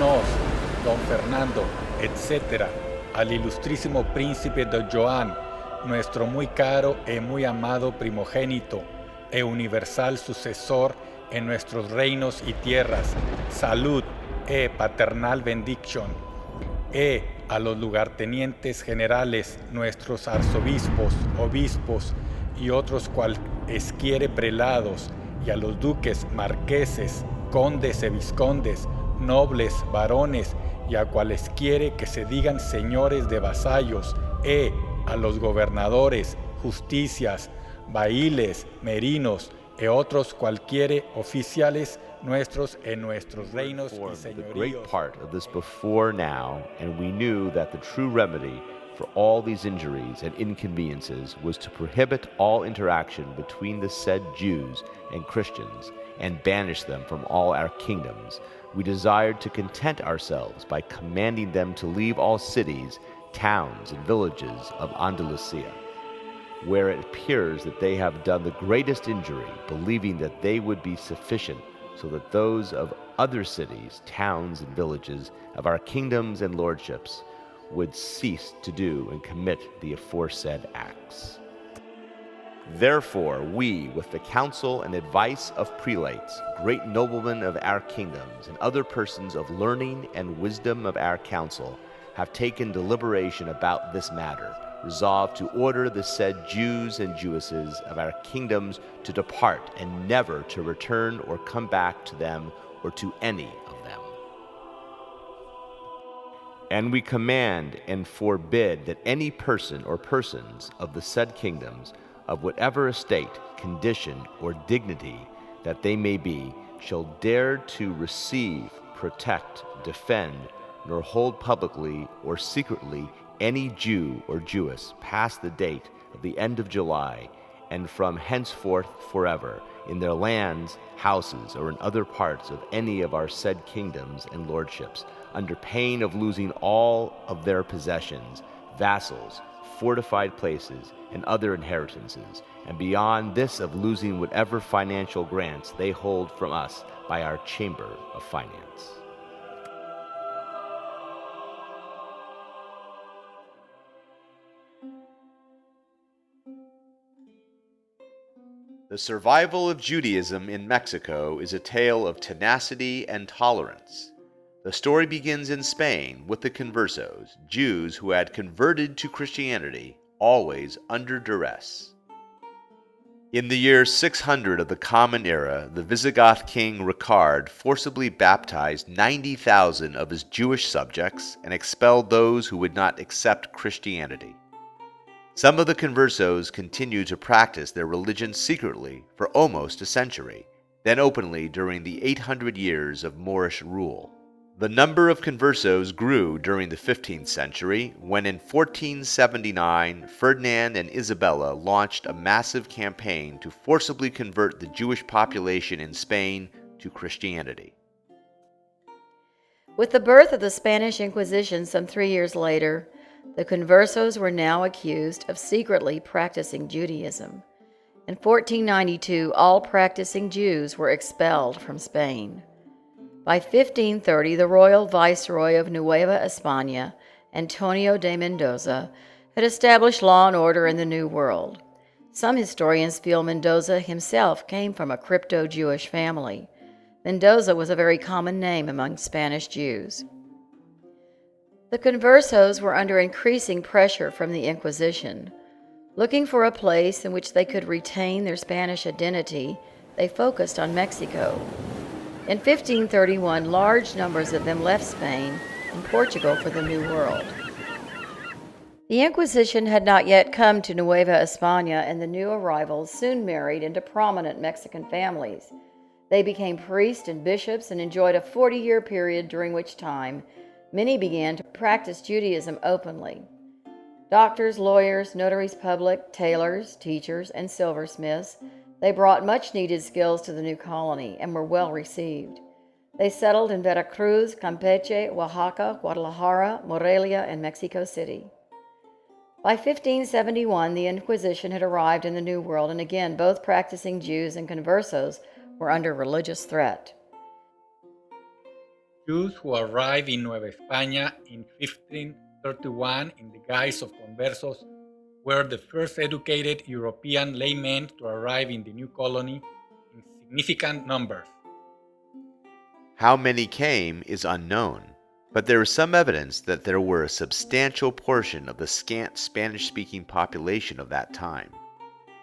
nos, don Fernando, etc., al ilustrísimo príncipe don Joan, nuestro muy caro y muy amado primogénito e universal sucesor en nuestros reinos y tierras, salud e paternal bendiction, a los lugartenientes generales, nuestros arzobispos, obispos y otros cualesquiere prelados, y a los duques, marqueses, condes y vizcondes, nobles, varones, y a cualesquiere que se digan señores de vasallos, a los gobernadores, justicias, bailes, merinos, e otros cualquiere oficiales nuestros en nuestros reinos y The señoríos. great part of this before now, and we knew that the true remedy for all these injuries and inconveniences was to prohibit all interaction between the said Jews and Christians, and banish them from all our kingdoms. We desired to content ourselves by commanding them to leave all cities, towns, and villages of Andalusia, where it appears that they have done the greatest injury, believing that they would be sufficient, so that those of other cities, towns, and villages of our kingdoms and lordships would cease to do and commit the aforesaid acts. Therefore, we, with the counsel and advice of prelates, great noblemen of our kingdoms, and other persons of learning and wisdom of our council, have taken deliberation about this matter, resolved to order the said Jews and Jewesses of our kingdoms to depart, and never to return or come back to them or to any of them. And we command and forbid that any person or persons of the said kingdoms, of whatever estate, condition, or dignity that they may be, shall dare to receive, protect, defend, nor hold publicly or secretly any Jew or Jewess past the date of the end of July, and from henceforth forever, in their lands, houses, or in other parts of any of our said kingdoms and lordships, under pain of losing all of their possessions, vassals, fortified places, and other inheritances, and beyond this of losing whatever financial grants they hold from us by our Chamber of Finance. The survival of Judaism in Mexico is a tale of tenacity and tolerance. The story begins in Spain with the conversos, Jews who had converted to Christianity, always under duress. In the year 600 of the Common Era, the Visigoth king Ricard forcibly baptized 90,000 of his Jewish subjects and expelled those who would not accept Christianity. Some of the conversos continued to practice their religion secretly for almost a century, then openly during the 800 years of Moorish rule. The number of conversos grew during the 15th century, when in 1479 Ferdinand and Isabella launched a massive campaign to forcibly convert the Jewish population in Spain to Christianity. With the birth of the Spanish Inquisition some 3 years later, the conversos were now accused of secretly practicing Judaism. In 1492, all practicing Jews were expelled from Spain. By 1530, the royal viceroy of Nueva España, Antonio de Mendoza, had established law and order in the New World. Some historians feel Mendoza himself came from a crypto-Jewish family. Mendoza was a very common name among Spanish Jews. The conversos were under increasing pressure from the Inquisition. Looking for a place in which they could retain their Spanish identity, they focused on Mexico. In 1531, large numbers of them left Spain and Portugal for the New World. The Inquisition had not yet come to Nueva España, and the new arrivals soon married into prominent Mexican families. They became priests and bishops and enjoyed a 40-year period during which time many began to practice Judaism openly. Doctors, lawyers, notaries public, tailors, teachers, and silversmiths, they brought much-needed skills to the new colony and were well received. They settled in Veracruz, Campeche, Oaxaca, Guadalajara, Morelia, and Mexico City. By 1571, the Inquisition had arrived in the New World, and again both practicing Jews and conversos were under religious threat. Jews who arrived in Nueva España in 1531 in the guise of conversos were the first educated European laymen to arrive in the new colony in significant numbers. How many came is unknown, but there is some evidence that there were a substantial portion of the scant Spanish-speaking population of that time.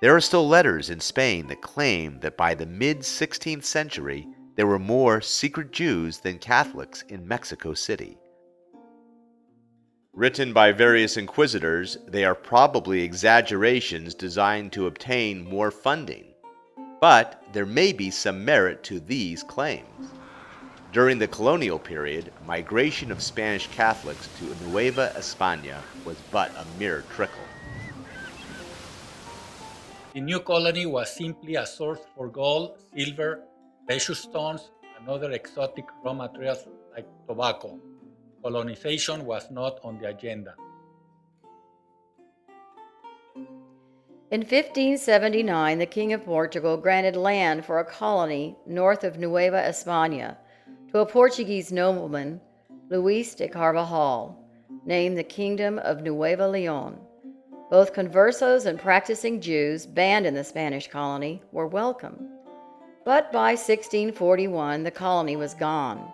There are still letters in Spain that claim that by the mid-16th century, there were more secret Jews than Catholics in Mexico City. Written by various inquisitors, they are probably exaggerations designed to obtain more funding, but there may be some merit to these claims. During the colonial period, migration of Spanish Catholics to Nueva España was but a mere trickle. The new colony was simply a source for gold, silver, precious stones, and other exotic raw materials like tobacco. Colonization was not on the agenda. In 1579, the King of Portugal granted land for a colony north of Nueva España to a Portuguese nobleman, Luis de Carvajal, named the Kingdom of Nueva León. Both conversos and practicing Jews banned in the Spanish colony were welcome. But by 1641, the colony was gone.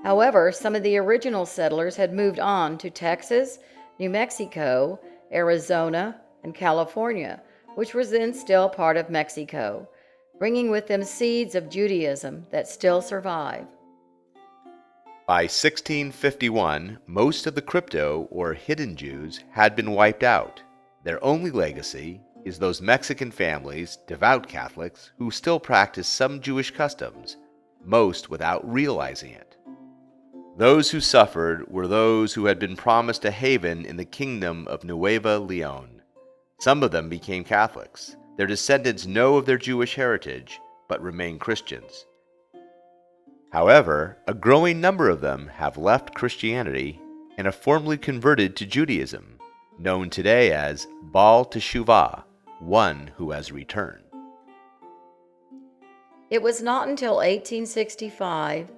However, some of the original settlers had moved on to Texas, New Mexico, Arizona, and California, which was then still part of Mexico, bringing with them seeds of Judaism that still survive. By 1651, most of the crypto or hidden Jews had been wiped out. Their only legacy is those Mexican families, devout Catholics, who still practice some Jewish customs, most without realizing it. Those who suffered were those who had been promised a haven in the kingdom of Nueva León. Some of them became Catholics. Their descendants know of their Jewish heritage, but remain Christians. However, a growing number of them have left Christianity and have formally converted to Judaism, known today as Baal Teshuvah, one who has returned. It was not until 1865,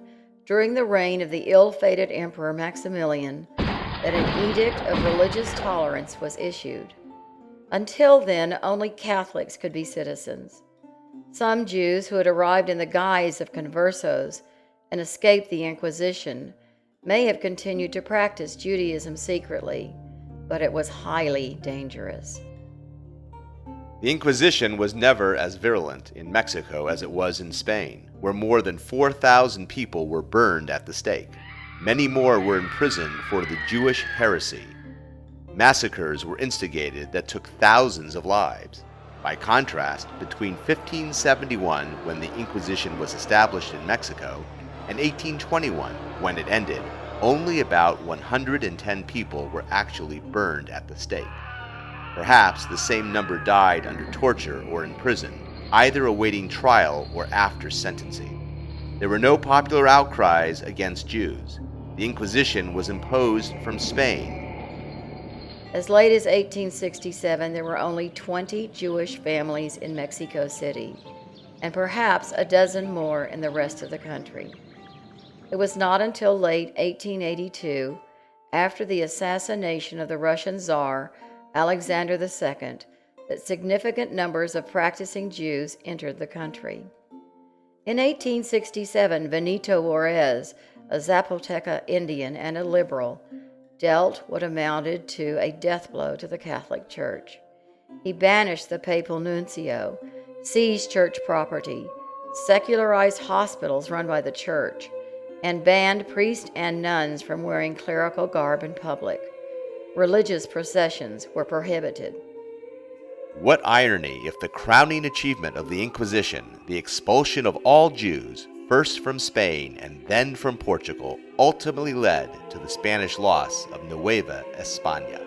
during the reign of the ill-fated Emperor Maximilian, that an edict of religious tolerance was issued. Until then, only Catholics could be citizens. Some Jews who had arrived in the guise of conversos and escaped the Inquisition may have continued to practice Judaism secretly, but it was highly dangerous. The Inquisition was never as virulent in Mexico as it was in Spain, where more than 4,000 people were burned at the stake. Many more were imprisoned for the Jewish heresy. Massacres were instigated that took thousands of lives. By contrast, between 1571, when the Inquisition was established in Mexico, and 1821, when it ended, only about 110 people were actually burned at the stake. Perhaps the same number died under torture or in prison, either awaiting trial or after sentencing. There were no popular outcries against Jews. The Inquisition was imposed from Spain. As late as 1867, there were only 20 Jewish families in Mexico City, and perhaps a dozen more in the rest of the country. It was not until late 1882, after the assassination of the Russian Tsar Alexander II, that significant numbers of practicing Jews entered the country. In 1867, Benito Juarez, a Zapoteca Indian and a liberal, dealt what amounted to a death blow to the Catholic Church. He banished the papal nuncio, seized church property, secularized hospitals run by the church, and banned priests and nuns from wearing clerical garb in public. Religious processions were prohibited. What irony if the crowning achievement of the Inquisition, the expulsion of all Jews, first from Spain and then from Portugal, ultimately led to the Spanish loss of Nueva España.